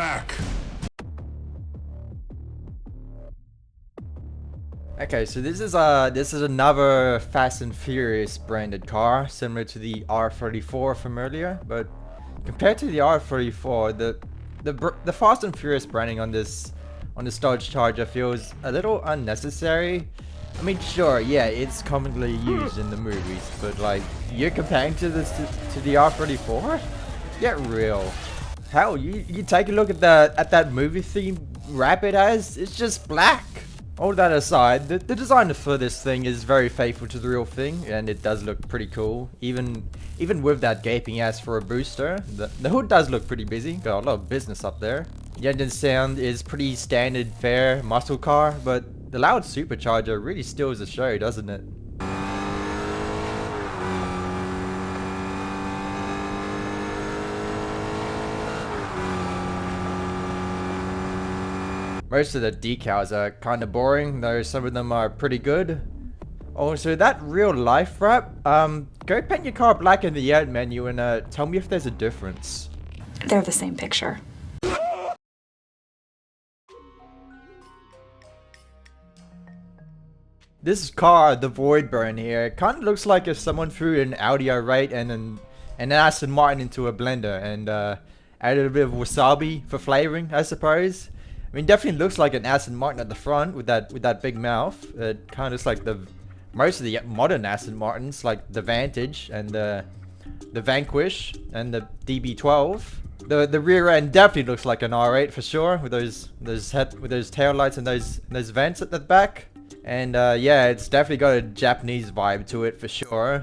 back. Okay, so this is another Fast and Furious branded car, similar to the R34 from earlier, but compared to the R34, the Fast and Furious branding on this Dodge Charger feels a little unnecessary. I mean, sure, yeah, it's commonly used in the movies, but like, you're comparing to this to the R34? Get real. Hell, you take a look at that movie theme wrap it has, it's just black. All that aside, the design for this thing is very faithful to the real thing, and it does look pretty cool. Even with that gaping ass for a booster, the hood does look pretty busy. Got a lot of business up there. The engine sound is pretty standard fare muscle car, but the loud supercharger really steals the show, doesn't it? Most of the decals are kind of boring, though some of them are pretty good. Also, that real life wrap, go paint your car black in the eren't menu and tell me if there's a difference. They're the same picture. This car, the Void Burn here, kind of looks like if someone threw an Audi R8 and an Aston Martin into a blender and added a bit of wasabi for flavoring, I suppose. I mean, definitely looks like an Aston Martin at the front with that big mouth. It kind of looks like most of the modern Aston Martins, like the Vantage and the Vanquish and the DB12. The rear end definitely looks like an R8 for sure, with those tail lights and those vents at the back. And yeah, it's definitely got a Japanese vibe to it for sure.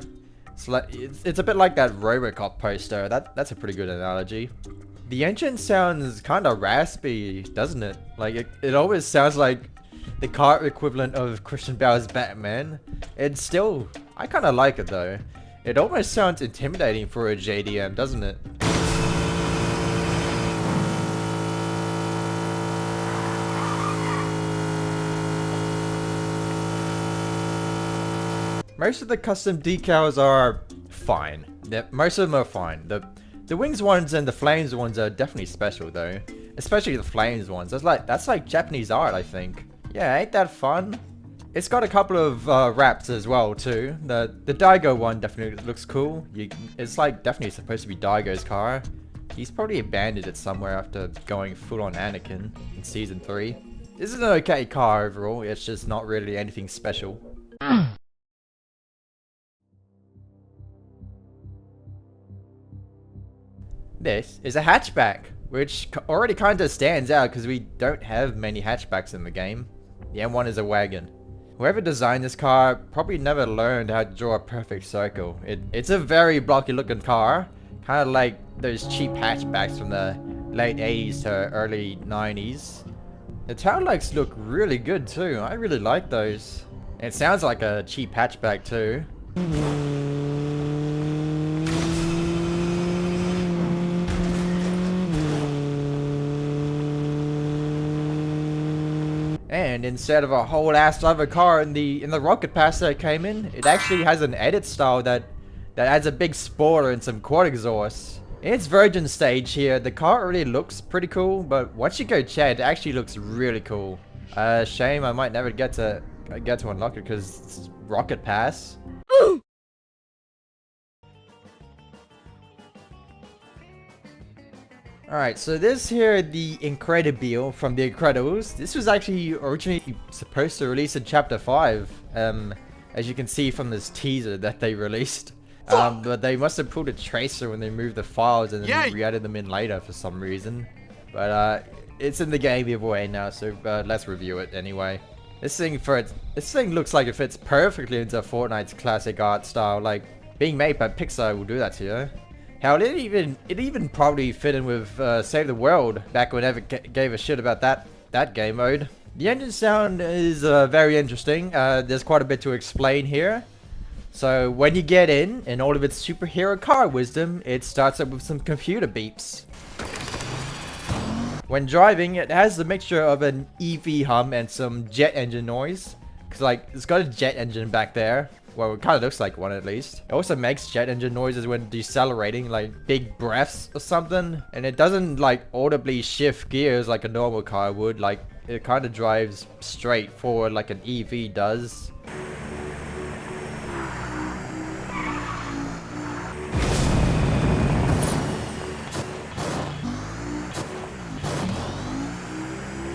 It's a bit like that RoboCop poster. That's a pretty good analogy. The engine sounds kind of raspy, doesn't it? Like, it always sounds like the car equivalent of Christian Bale's Batman. It's still, I kind of like it though. It almost sounds intimidating for a JDM, doesn't it? Most of the custom decals are fine. Most of them are fine. The wings ones and the flames ones are definitely special though. Especially the flames ones. That's like Japanese art, I think. Yeah, ain't that fun? It's got a couple of wraps as well too. The Daigo one definitely looks cool. It's like definitely supposed to be Daigo's car. He's probably abandoned it somewhere after going full on Anakin in season 3. This is an okay car overall. It's just not really anything special. This is a hatchback, which already kind of stands out because we don't have many hatchbacks in the game. The M1 is a wagon. Whoever designed this car probably never learned how to draw a perfect circle. It's a very blocky looking car, kind of like those cheap hatchbacks from the late 80s to early 90s. The tail lights look really good too. I really like those. It sounds like a cheap hatchback too. And instead of a whole ass other car in the rocket pass that it came in, it actually has an edit style that adds a big spoiler and some quad exhaust. In its virgin stage here, the car already looks pretty cool, but once you go chat, it actually looks really cool. Shame I might never get to unlock it because it's rocket pass. Alright, so this here, the Incredibile from The Incredibles. This was actually originally supposed to release in Chapter 5, as you can see from this teaser that they released. But they must have pulled a tracer when they moved the files and then re-added them in later for some reason. But it's in the game either way now, so let's review it anyway. This thing looks like it fits perfectly into Fortnite's classic art style. Like, being made by Pixar will do that to you. Hell, it even probably fit in with Save the World back whenever gave a shit about that game mode. The engine sound is very interesting. There's quite a bit to explain here. So when you get in all of its superhero car wisdom, it starts up with some computer beeps. When driving, it has a mixture of an EV hum and some jet engine noise. Cause like, it's got a jet engine back there. Well, it kind of looks like one at least. It also makes jet engine noises when decelerating, like big breaths or something. And it doesn't like audibly shift gears like a normal car would. Like it kind of drives straight forward like an EV does.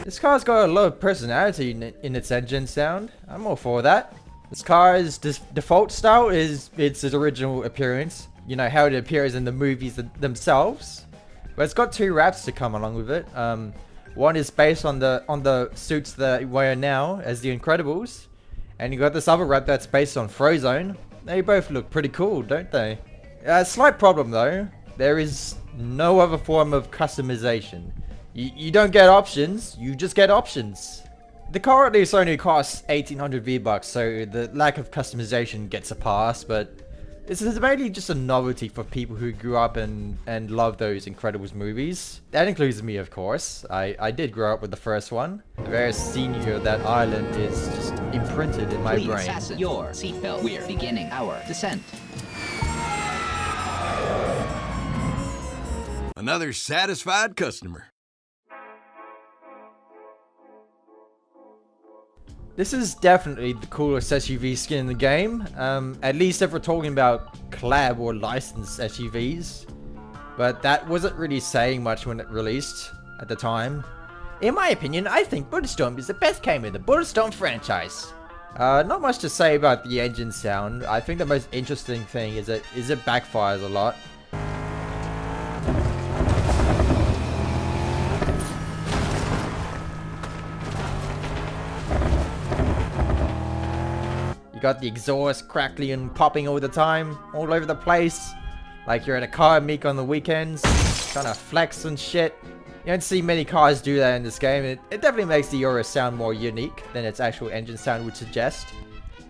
This car's got a lot of personality in its engine sound. I'm all for that. This car's default style is its original appearance. You know, how it appears in the movies themselves. But it's got two wraps to come along with it. One is based on the suits that we wear now as the Incredibles. And you got this other wrap that's based on Frozone. They both look pretty cool, don't they? Slight problem though. There is no other form of customization. You don't get options, you just get options. The car at least only costs 1800 V-Bucks, so the lack of customization gets a pass, but this is mainly just a novelty for people who grew up and love those Incredibles movies. That includes me, of course. I did grow up with the first one. The very senior of that island is just imprinted in my brain. Please fasten your seatbelt. We're beginning our descent. Another satisfied customer. This is definitely the coolest SUV skin in the game, at least if we're talking about collab or licensed SUVs. But that wasn't really saying much when it released at the time. In my opinion, I think Bulletstorm is the best game in the Bulletstorm franchise. Not much to say about the engine sound. I think the most interesting thing is it backfires a lot. Got the exhaust crackling and popping all the time, all over the place, like you're at a car meet on the weekends, trying to flex and shit. You don't see many cars do that in this game. It definitely makes the Aura sound more unique than its actual engine sound would suggest.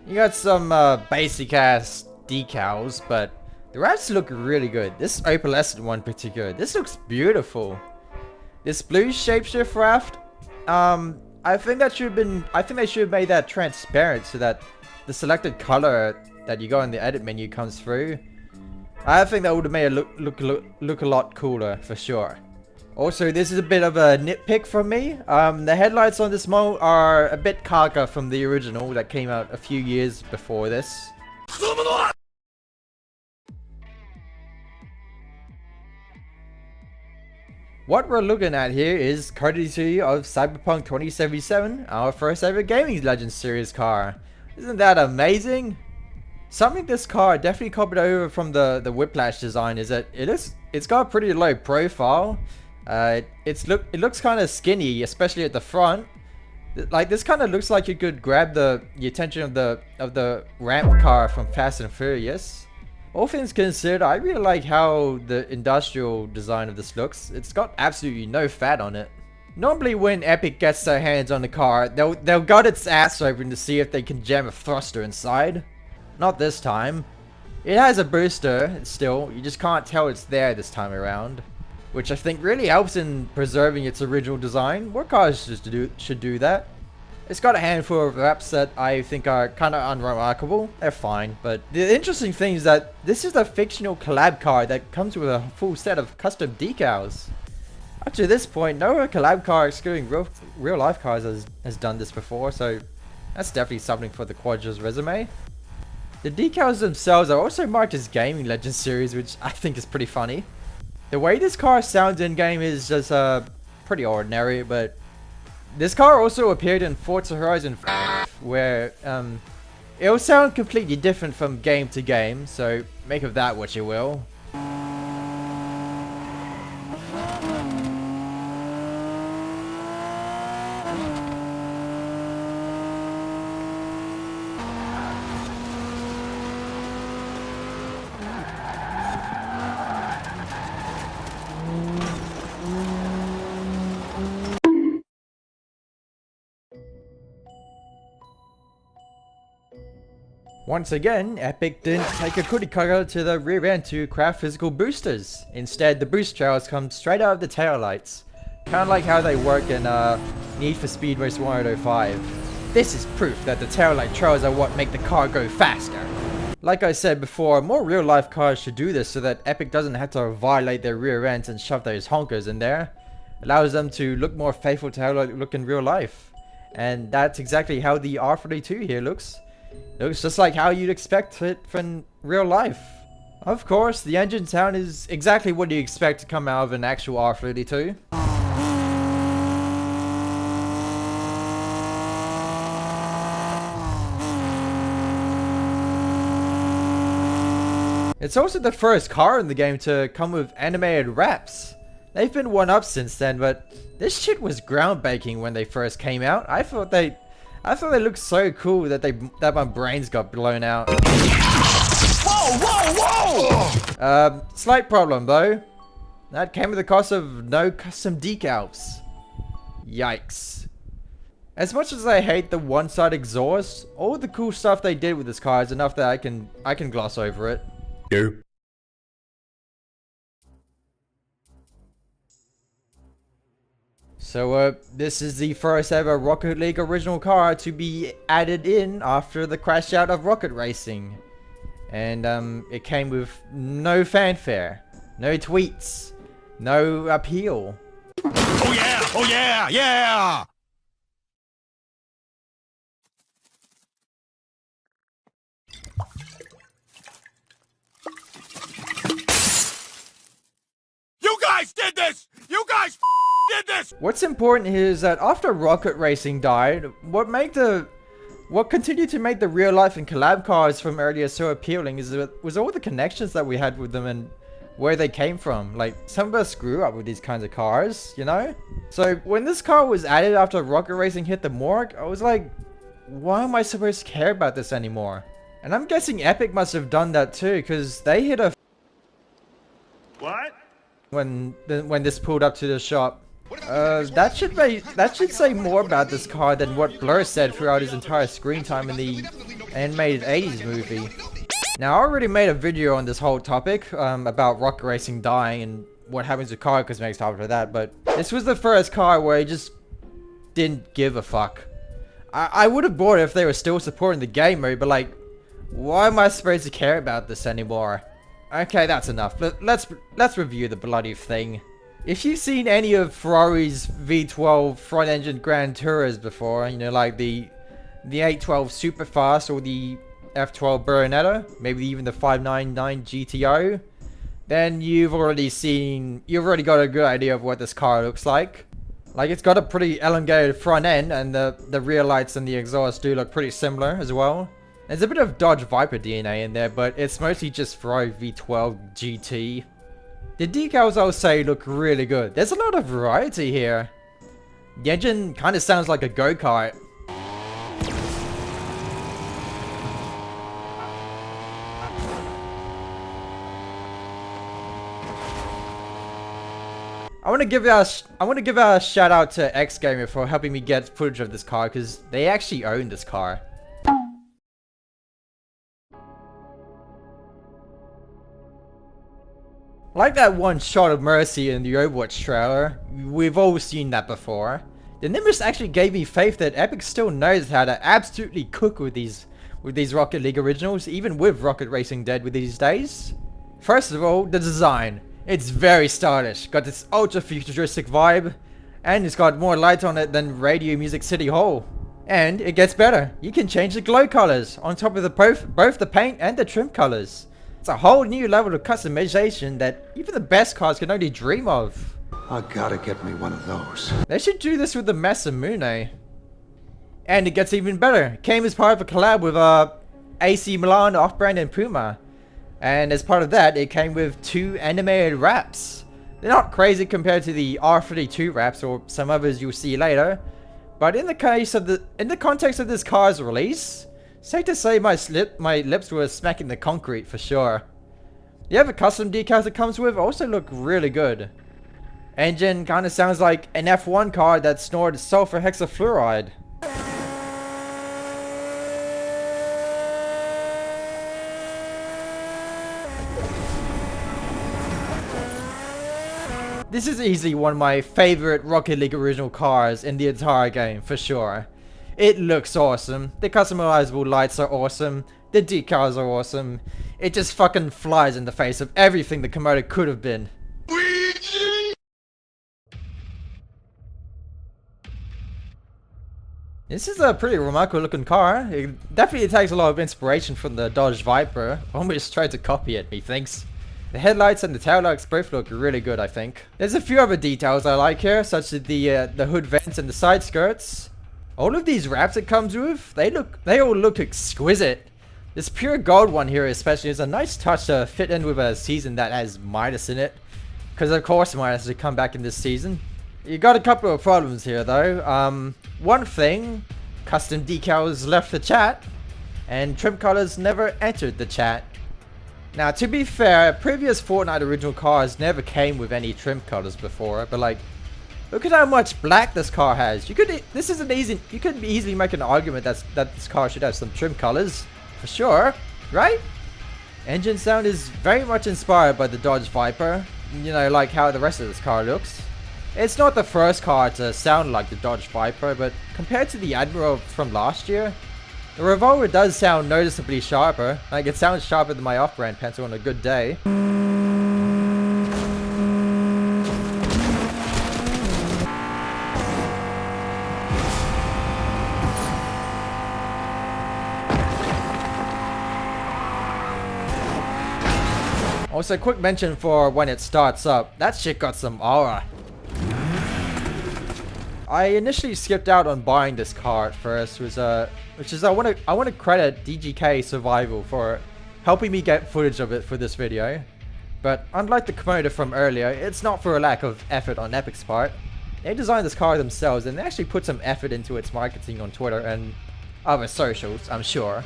You got some basic ass decals, but the wraps look really good. This opalescent one in particular, this looks beautiful. This blue shapeshift raft, I think they should have made that transparent so that the selected color that you got in the edit menu comes through. I think that would have made it look a lot cooler for sure. Also, this is a bit of a nitpick from me. The headlights on this model are a bit carker from the original that came out a few years before this. What we're looking at here is courtesy of Cyberpunk 2077, our first ever Gaming Legends series car. Isn't that amazing? Something this car definitely copied over from the Whiplash design is that it's got a pretty low profile. It looks kind of skinny, especially at the front. Like this kind of looks like you could grab the attention of the ramp car from Fast and Furious. All things considered, I really like how the industrial design of this looks. It's got absolutely no fat on it. Normally when Epic gets their hands on the car, they'll gut its ass open to see if they can jam a thruster inside. Not this time. It has a booster, still, you just can't tell it's there this time around. Which I think really helps in preserving its original design. More cars should do that. It's got a handful of wraps that I think are kind of unremarkable. They're fine, but the interesting thing is that this is a fictional collab car that comes with a full set of custom decals. Up to this point, no collab car excluding real life cars has done this before, so that's definitely something for the Quadra's resume. The decals themselves are also marked as Gaming Legends series, which I think is pretty funny. The way this car sounds in game is just pretty ordinary, but this car also appeared in Forza Horizon 5, where it'll sound completely different from game to game, so make of that what you will. Once again, Epic didn't take a cookie cutter to the rear end to craft physical boosters. Instead, the boost trails come straight out of the taillights. Kinda like how they work in Need for Speed Race 105. This is proof that the taillight trails are what make the car go faster. Like I said before, more real life cars should do this so that Epic doesn't have to violate their rear ends and shove those honkers in there. Allows them to look more faithful to how they look in real life. And that's exactly how the R32 here looks. It looks just like how you'd expect it from real life. Of course, the engine sound is exactly what you expect to come out of an actual R32. It's also the first car in the game to come with animated wraps. They've been one up since then, but this shit was groundbreaking when they first came out. I thought they looked so cool that my brains got blown out. Whoa, whoa, whoa! Slight problem though. That came at the cost of no custom decals. Yikes. As much as I hate the one-side exhaust, all the cool stuff they did with this car is enough that I can gloss over it. Nope. So, this is the first ever Rocket League original car to be added in after the crash out of Rocket Racing. And, it came with no fanfare, no tweets, no appeal. Oh yeah! Oh yeah! Yeah! You guys did this! You guys did this! What's important here is that after Rocket Racing died, what continued to make the real life and collab cars from earlier so appealing was all the connections that we had with them and where they came from. Like, some of us grew up with these kinds of cars, you know? So when this car was added after Rocket Racing hit the morgue, I was like, why am I supposed to care about this anymore? And I'm guessing Epic must have done that too, because they hit a What? when this pulled up to the shop. That should say more about this car than what Blur said throughout his entire screen time in the animated 80s movie. Now, I already made a video on this whole topic, about Rocket Racing dying and what happens to car cosmetics after that, but this was the first car where he just didn't give a fuck. I would have bought it if they were still supporting the game mode, but like, why am I supposed to care about this anymore? Okay, that's enough. Let's review the bloody thing. If you've seen any of Ferrari's V12 front-engine Grand Tours before, you know, like the 812 Superfast or the F12 Berlinetta, maybe even the 599 GTO, then you've already got a good idea of what this car looks like. Like, it's got a pretty elongated front end, and the rear lights and the exhaust do look pretty similar as well. There's a bit of Dodge Viper DNA in there, but it's mostly just Ferrari V12 GT. The decals, I'll say, look really good. There's a lot of variety here. The engine kind of sounds like a go-kart. I want to give a shout out to X Gamer for helping me get footage of this car, because they actually own this car. Like that one shot of Mercy in the Overwatch trailer, we've all seen that before. The Nimbus actually gave me faith that Epic still knows how to absolutely cook with these Rocket League originals, even with Rocket Racing dead with these days. First of all, the design. It's very stylish, got this ultra futuristic vibe, and it's got more light on it than Radio Music City Hall. And it gets better. You can change the glow colors on top of both the paint and the trim colors. It's a whole new level of customization that even the best cars can only dream of. I gotta get me one of those. They should do this with the Masamune. And it gets even better. It came as part of a collab with AC Milan, Off-Brand, and Puma. And as part of that, it came with 2 animated wraps. They're not crazy compared to the R32 wraps or some others you'll see later. But in the context of this car's release, safe to say my lips were smacking the concrete for sure. The other custom decals it comes with also look really good. Engine kinda sounds like an F1 car that snorted sulfur hexafluoride. This is easily one of my favorite Rocket League original cars in the entire game, for sure. It looks awesome, the customizable lights are awesome, The decals are awesome. It just fucking flies in the face of everything the Komodo could have been. This is a pretty remarkable looking car. It definitely takes a lot of inspiration from the Dodge Viper. Almost tried to copy it, methinks. The headlights and the taillights both look really good, I think. There's a few other details I like here, such as the hood vents and the side skirts. All of these wraps it comes with, they all look exquisite. This pure gold one here especially is a nice touch to fit in with a season that has Midas in it. Because of course Midas has come back in this season. You got a couple of problems here though. One thing, custom decals left the chat, and trim colors never entered the chat. Now to be fair, previous Fortnite original cars never came with any trim colors before, but like, look at how much black this car has. You could easily make an argument that this car should have some trim colors, for sure, right? Engine sound is very much inspired by the Dodge Viper, you know, like how the rest of this car looks. It's not the first car to sound like the Dodge Viper, but compared to the Admiral from last year, the Revolver does sound noticeably sharper. Like, it sounds sharper than my off-brand pencil on a good day. Also, quick mention for when it starts up. That shit got some aura. I initially skipped out on buying this car at first, which is I want to credit DGK Survival for helping me get footage of it for this video. But unlike the Komodo from earlier, it's not for a lack of effort on Epic's part. They designed this car themselves and they actually put some effort into its marketing on Twitter and other socials, I'm sure.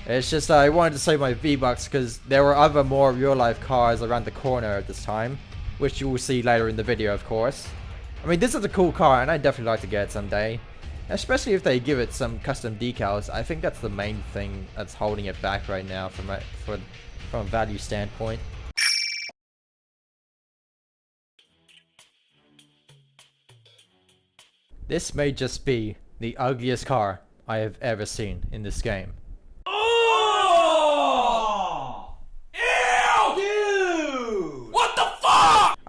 It's just I wanted to save my V-Bucks because there were other more real-life cars around the corner at this time, which you will see later in the video, of course. I mean, this is a cool car and I'd definitely like to get it someday. Especially if they give it some custom decals. I think that's the main thing that's holding it back right now from a value standpoint. This may just be the ugliest car I have ever seen in this game.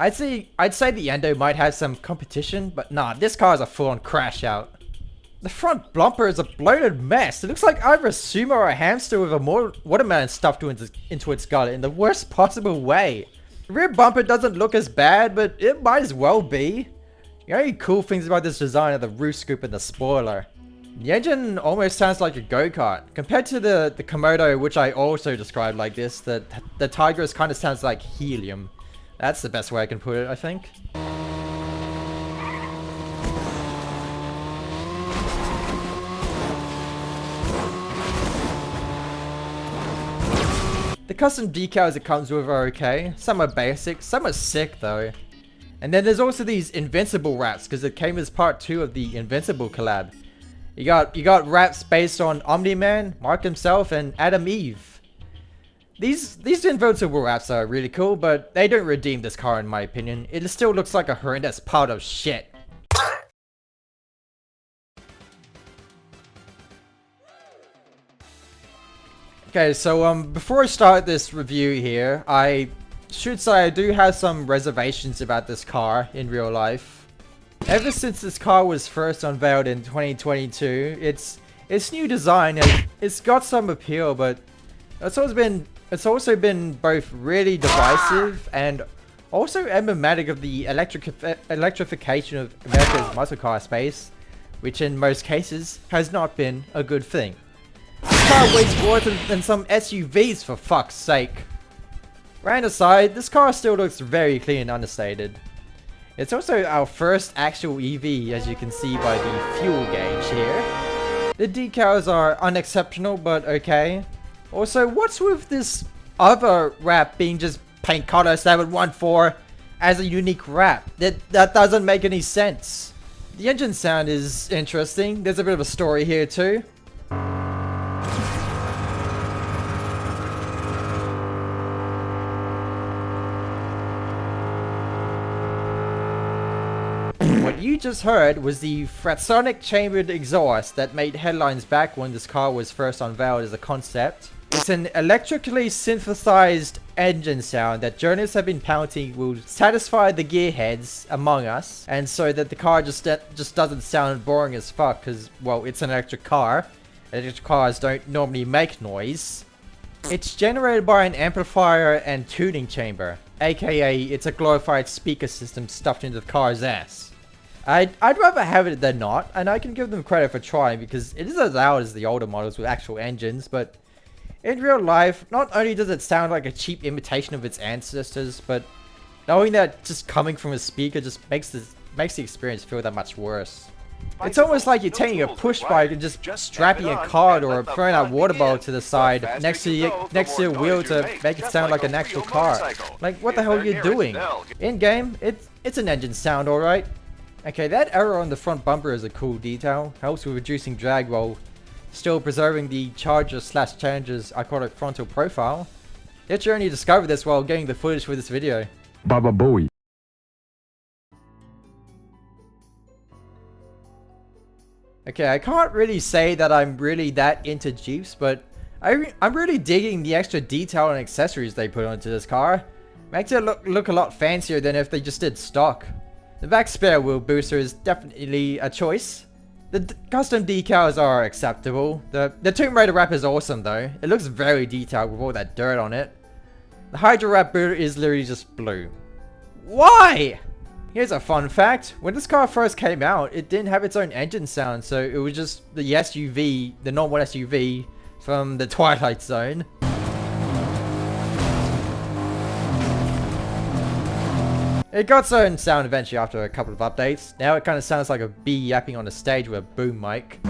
I'd say the Endo might have some competition, but nah, this car is a full-on crash out. The front bumper is a bloated mess. It looks like either a sumo or a hamster with a watermelon stuffed into its gullet in the worst possible way. The rear bumper doesn't look as bad, but it might as well be. The only cool things about this design are the roof scoop and the spoiler. The engine almost sounds like a go-kart. Compared to the Komodo, which I also described like this, the Tigris kind of sounds like helium. That's the best way I can put it, I think. The custom decals it comes with are okay. Some are basic, some are sick though. And then there's also these Invincible wraps, because it came as part 2 of the Invincible collab. You got wraps based on Omni-Man, Mark himself, and Adam Eve. These Invincible wraps are really cool, but they don't redeem this car in my opinion. It still looks like a horrendous pile of shit. Okay, so before I start this review here, I should say I do have some reservations about this car in real life. Ever since this car was first unveiled in 2022, its new design it's got some appeal, but it's also been both really divisive and also emblematic of the electrification of America's muscle car space, which in most cases has not been a good thing. This car weighs more than some SUVs, for fuck's sake. Rant aside, this car still looks very clean and understated. It's also our first actual EV, as you can see by the fuel gauge here. The decals are unexceptional, but okay. Also, what's with this other wrap being just paint color 714 as a unique wrap? That doesn't make any sense. The engine sound is interesting. There's a bit of a story here too. what you just heard was the fratsonic chambered exhaust that made headlines back when this car was first unveiled as a concept. It's an electrically synthesized engine sound that journalists have been touting will satisfy the gearheads among us, and so that the car just doesn't sound boring as fuck, because, well, it's an electric car. Electric cars don't normally make noise. It's generated by an amplifier and tuning chamber, aka it's a glorified speaker system stuffed into the car's ass. I'd rather have it than not, and I can give them credit for trying, because it is as loud as the older models with actual engines, but in real life, not only does it sound like a cheap imitation of its ancestors, but knowing that just coming from a speaker just makes the experience feel that much worse. It's almost like you're taking a push bike and just strapping a card or throwing a water bottle to the side next to your wheel to make it sound like an actual car. Like, what the hell are you doing? In game, it's an engine sound, alright. Okay, that error on the front bumper is a cool detail. Helps with reducing drag while still preserving the Charger/Challenger's iconic frontal profile. Yet you only discovered this while getting the footage for this video. Baba Booey. Okay, I can't really say that I'm really that into Jeeps, but I'm really digging the extra detail and accessories they put onto this car. Makes it look a lot fancier than if they just did stock. The back spare wheel booster is definitely a choice. The custom decals are acceptable. The Tomb Raider wrap is awesome though. It looks very detailed with all that dirt on it. The Hydra wrap boot is literally just blue. Why? Here's a fun fact. When this car first came out, it didn't have its own engine sound, so it was just the SUV, the normal SUV from the Twilight Zone. It got its own sound eventually after a couple of updates. Now it kind of sounds like a bee yapping on a stage with a boom mic.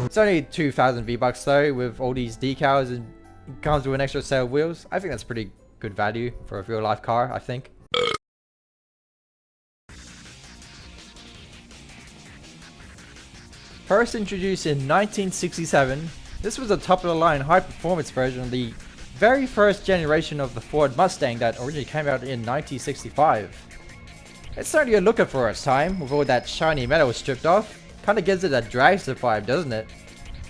It's only 2,000 V-Bucks though, with all these decals, and it comes with an extra set of wheels. I think that's pretty good value for a real life car, I think. First introduced in 1967, this was a top-of-the-line high-performance version of the very first generation of the Ford Mustang that originally came out in 1965. It's certainly a looker for its time, with all that shiny metal stripped off. Kinda gives it a dragster vibe, doesn't it?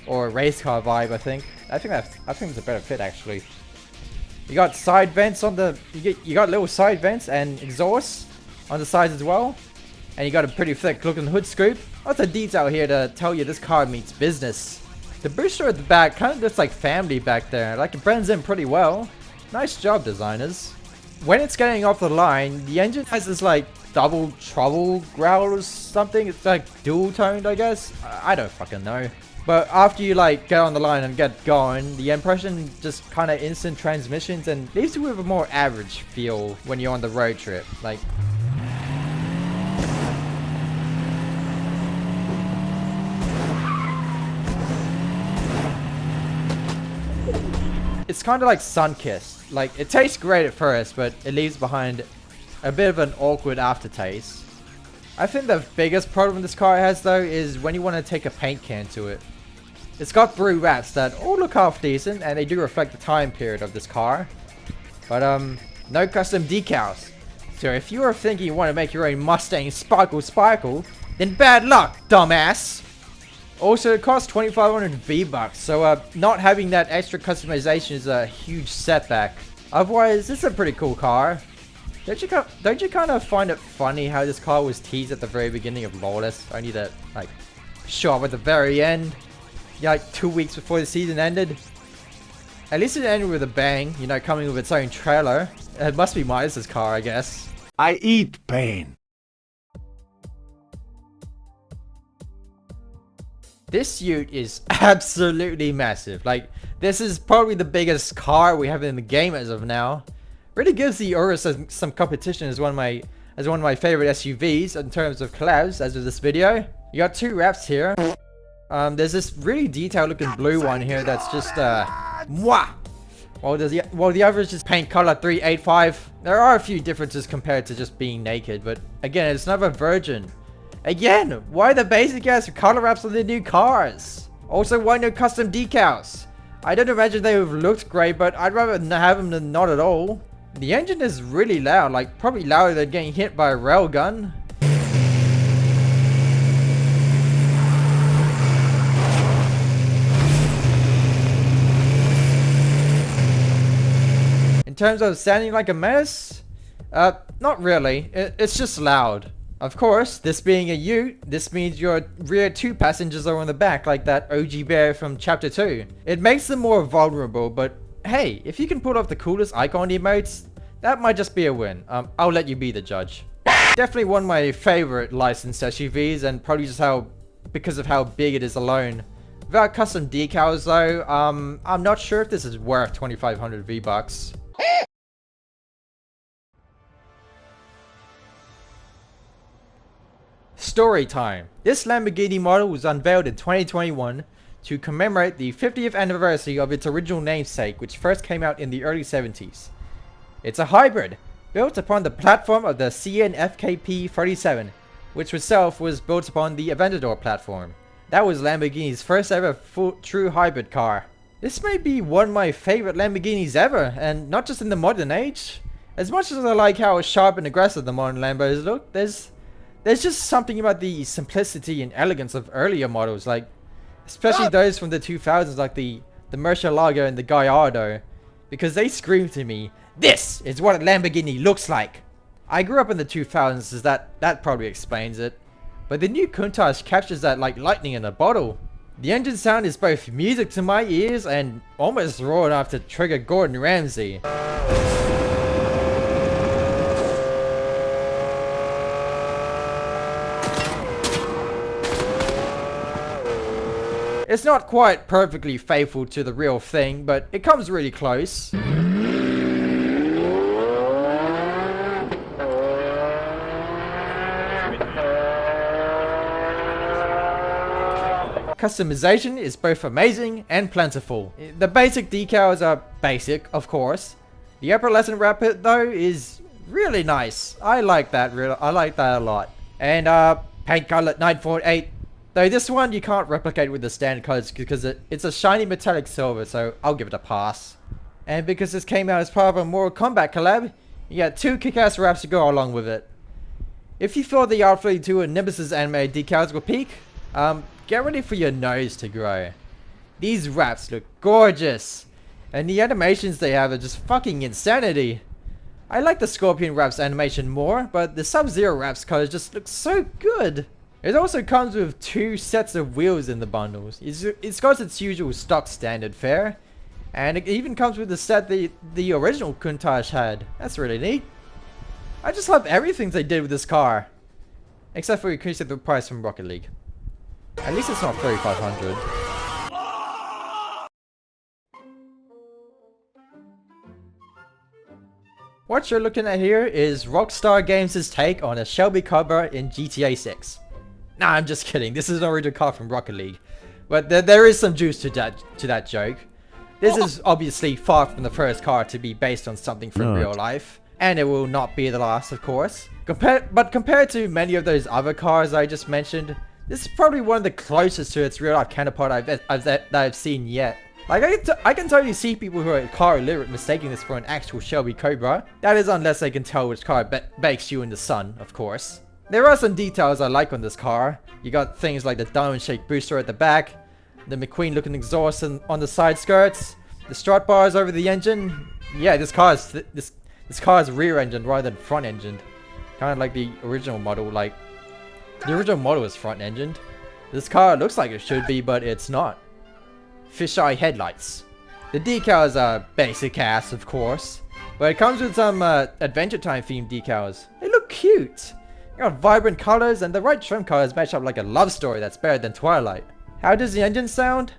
Or a race car vibe, I think. I think it's a better fit, actually. You got side vents on the... You got little side vents and exhausts on the sides as well. And you got a pretty thick looking hood scoop. Lots of detail here to tell you this car means business. The booster at the back kind of looks like family back there. Like, it blends in pretty well. Nice job, designers. When it's getting off the line, the engine has this like double trouble growl or something. It's like dual toned, I guess. I don't fucking know. But after you like get on the line and get going, the impression just kind of instant transmissions and leaves you with a more average feel when you're on the road trip. Like, it's kind of like sun-kissed. Like, it tastes great at first, but it leaves behind a bit of an awkward aftertaste. I think the biggest problem this car has though is when you want to take a paint can to it. It's got blue wraps that all look half decent and they do reflect the time period of this car. But no custom decals. So if you are thinking you want to make your own Mustang sparkle, then bad luck, dumbass! Also, it costs 2,500 V-Bucks, so not having that extra customization is a huge setback. Otherwise, this is a pretty cool car. Don't you kind of find it funny how this car was teased at the very beginning of Lawless, only to like show up at the very end, yeah, like 2 weeks before the season ended? At least it ended with a bang, you know, coming with its own trailer. It must be Midas' car, I guess. I eat pain. This ute is absolutely massive. Like, this is probably the biggest car we have in the game as of now. Really gives the Urus some competition as one of my favorite SUVs in terms of collabs, as of this video. You got two wraps here. There's this really detailed looking blue one here that's just mwah! While the other is just paint color 385. There are a few differences compared to just being naked, but again, it's another Virgin. Again, why the basic ass color wraps on the new cars? Also, why no custom decals? I don't imagine they would have looked great, but I'd rather have them than not at all. The engine is really loud, like probably louder than getting hit by a railgun. In terms of sounding like a mess, not really. It's just loud. Of course, this being a ute, this means your rear 2 passengers are on the back like that OG bear from chapter 2. It makes them more vulnerable, but hey, if you can pull off the coolest icon emotes, that might just be a win. I'll let you be the judge. Definitely one of my favorite licensed SUVs, and probably just because of how big it is alone. Without custom decals though, I'm not sure if this is worth 2,500 V-Bucks. Story time. This Lamborghini model was unveiled in 2021 to commemorate the 50th anniversary of its original namesake, which first came out in the early 70s. It's a hybrid, built upon the platform of the CN FKP37, which itself was built upon the Aventador platform. That was Lamborghini's first ever true hybrid car. This may be one of my favorite Lamborghinis ever, and not just in the modern age. As much as I like how sharp and aggressive the modern Lambos look, there's just something about the simplicity and elegance of earlier models, like especially those from the 2000s, like the Murcielago and the Gallardo, because they scream to me, "This is what a Lamborghini looks like." I grew up in the 2000s, so that probably explains it. But the new Countach captures that like lightning in a bottle. The engine sound is both music to my ears and almost raw enough to trigger Gordon Ramsay. It's not quite perfectly faithful to the real thing, but it comes really close. Customization is both amazing and plentiful. The basic decals are basic, of course. The upper lesson wrapper though is really nice. I like that a lot. And paint color 948. Though this one you can't replicate with the standard colors because it's a shiny metallic silver, so I'll give it a pass. And because this came out as part of a Mortal Kombat collab, you got 2 kick-ass wraps to go along with it. If you thought the R32 and Nemesis anime decals were peak, get ready for your nose to grow. These wraps look gorgeous, and the animations they have are just fucking insanity. I like the Scorpion wraps animation more, but the Sub-Zero wraps colors just look so good. It also comes with 2 sets of wheels in the bundles. It's got its usual stock standard fare, and it even comes with the set the original Countach had. That's really neat. I just love everything they did with this car, except for increasing the price from Rocket League. At least it's not 3,500. What you're looking at here is Rockstar Games' take on a Shelby Cobra in GTA 6. Nah, I'm just kidding. This is an original car from Rocket League. But there is some juice to that joke. This is obviously far from the first car to be based on something from real life. And it will not be the last, of course. But compared to many of those other cars I just mentioned, this is probably one of the closest to its real life counterpart that I've seen yet. Like, I can totally see people who are car illiterate mistaking this for an actual Shelby Cobra. That is unless they can tell which car bakes you in the sun, of course. There are some details I like on this car. You got things like the diamond-shaped booster at the back, the McQueen-looking exhaust on the side skirts, the strut bars over the engine. Yeah, this car is rear-engined rather than front-engined, kind of like the original model. Like, the original model is front-engined. This car looks like it should be, but it's not. Fisheye headlights. The decals are basic ass, of course, but it comes with some Adventure Time themed decals. They look cute. You got vibrant colors, and the right trim colors match up like a love story that's better than Twilight. How does the engine sound?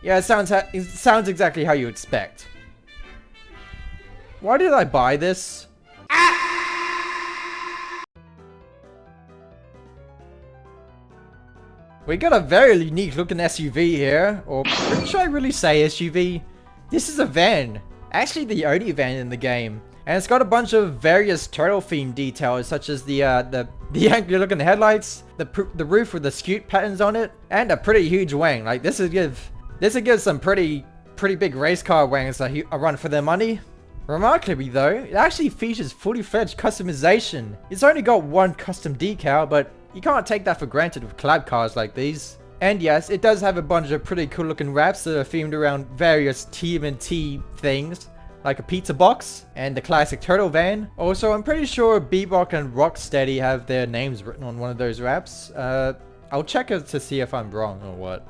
Yeah, it sounds exactly how you expect. Why did I buy this? We got a very unique looking SUV here, or should I really say SUV? This is a van. Actually the only van in the game. And it's got a bunch of various turtle themed details, such as the angry looking headlights, the roof with the scute patterns on it, and a pretty huge wing. Like this would give some pretty big race car wings a run for their money. Remarkably though, it actually features fully fledged customization. It's only got one custom decal, but you can't take that for granted with collab cars like these. And yes, it does have a bunch of pretty cool looking wraps that are themed around various TMNT things, like a pizza box and the classic turtle van. Also, I'm pretty sure Bebop and Rocksteady have their names written on one of those wraps. I'll check it to see if I'm wrong or what.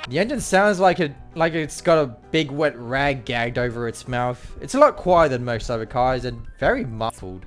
The engine sounds like it's got a big wet rag gagged over its mouth. It's a lot quieter than most other cars and very muffled.